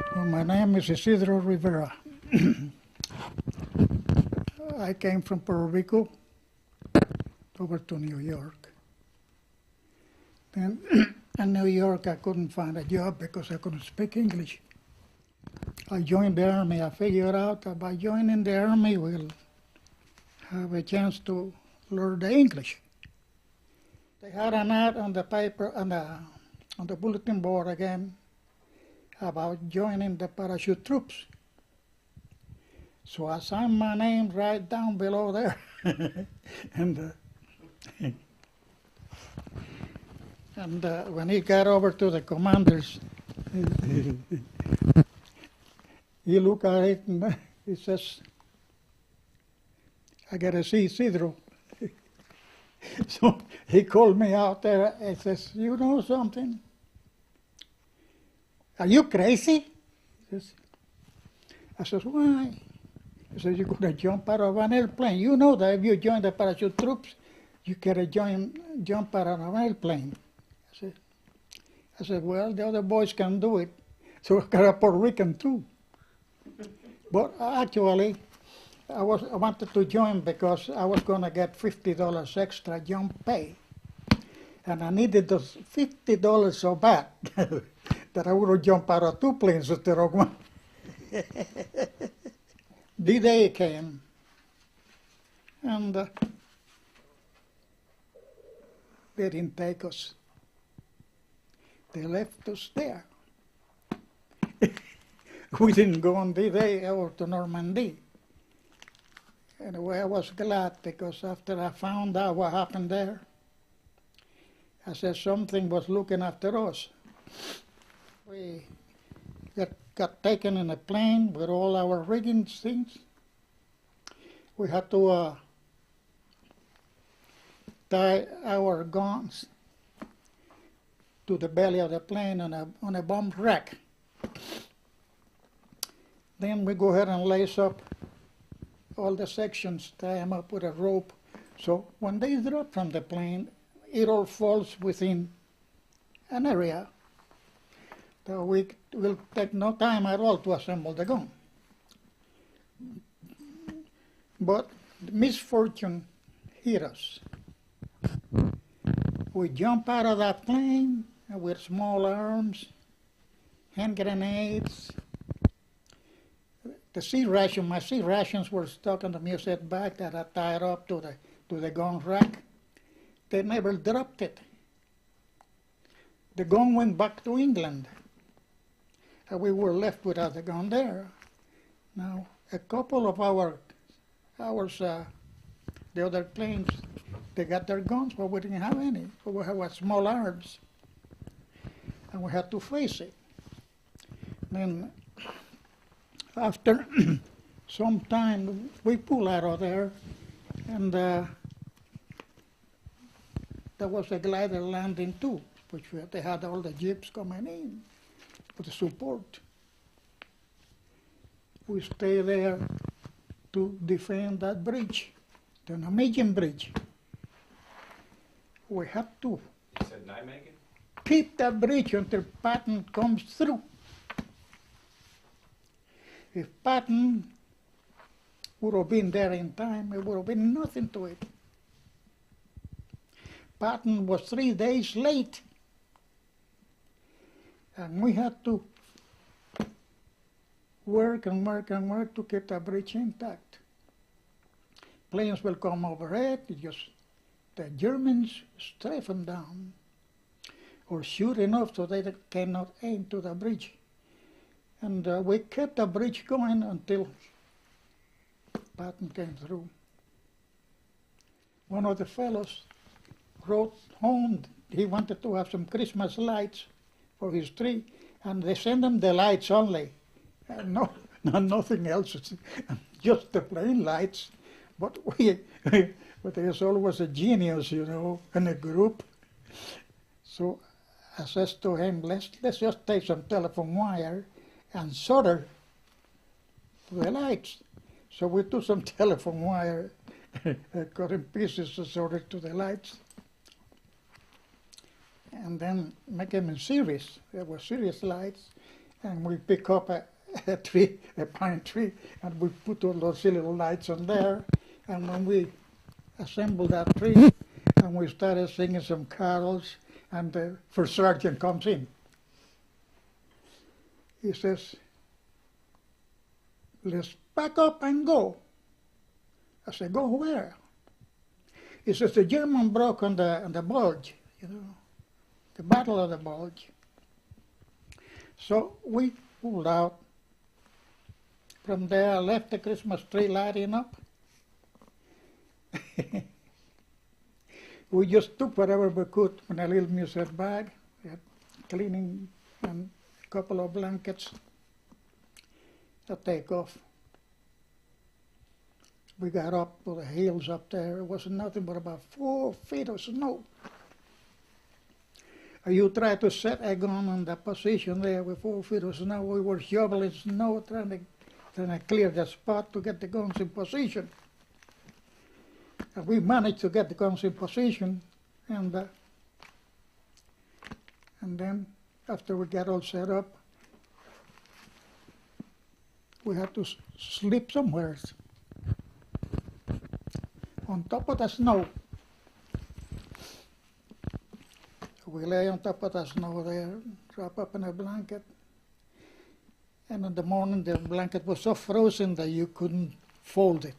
Well, my name is Isidro Rivera. I came from Puerto Rico over to New York. Then in New York, I couldn't find a job because I couldn't speak English. I joined the Army. I figured out that by joining the Army, we'll have a chance to learn the English. They had an ad on the paper, on the bulletin board again, about joining the parachute troops. So I signed my name right down below there. and when he got over to the commanders, he looked at it and he says, "I gotta see Isidro." So he called me out there and says, "You know something? Are you crazy?" I says, "Why?" He says, "You're going to jump out of an airplane. You know that if you join the parachute troops, you gotta jump out of an airplane." I said, "Well, the other boys can do it, so I got a Puerto Rican too." But actually, I wanted to join because I was going to get $50 extra jump pay. And I needed those $50 so bad that I would have jumped out of two planes instead of one. The day came, and they didn't take us. They left us there. We didn't go on D-Day over to Normandy. Anyway, I was glad because after I found out what happened there, I said something was looking after us. We got taken in a plane with all our rigging things. We had to tie our guns to the belly of the plane on a bomb rack. Then we go ahead and lace up all the sections, tie them up with a rope. So when they drop from the plane, it all falls within an area that we will take no time at all to assemble the gun. But misfortune hit us. We jump out of that plane with small arms, hand grenades. The sea ration, my sea rations were stuck on the musette bag that I tied up to the gun rack. They never dropped it. The gun went back to England. And we were left without the gun there. Now, a couple of the other planes, they got their guns, but we didn't have any. So we had small arms. And we had to face it. Then, after some time, we pulled out of there, and there was a glider landing too, which they had all the jeeps coming in for the support. We stayed there to defend that bridge, the Norwegian bridge. We had to keep that bridge until Patton comes through. If Patton would have been there in time, it would have been nothing to it. Patton was 3 days late, and we had to work and work and work to keep the bridge intact. Planes will come overhead, the Germans strafe them down, or shoot enough so they cannot aim to the bridge. And we kept the bridge going until Patton came through. One of the fellows wrote home, he wanted to have some Christmas lights for his tree, and they sent him the lights only. Nothing else, just the plain lights. But but there's always a genius, you know, in a group. So I says to him, let's just take some telephone wire and solder to the lights. So we took some telephone wire, cut in pieces to solder to the lights, and then make them in series. There were series lights, and we pick up a tree, a pine tree, and we put all those little lights on there. And when we assembled that tree, and we started singing some carols, and the first sergeant comes in. He says, "Let's pack up and go." I said, "Go where?" He says, "The German broke on the Bulge, you know, the Battle of the Bulge." So we pulled out. From there, I left the Christmas tree lighting up. We just took whatever we could in a little museum bag, cleaning and a couple of blankets to take off. We got up to the hills up there. It was nothing but about 4 feet of snow. You try to set a gun on the position there with 4 feet of snow. We were shoveling snow, trying to clear the spot to get the guns in position. And we managed to get the guns in position, and then after we got all set up, we had to sleep somewhere on top of the snow. We lay on top of the snow there, wrap up in a blanket, and in the morning the blanket was so frozen that you couldn't fold it.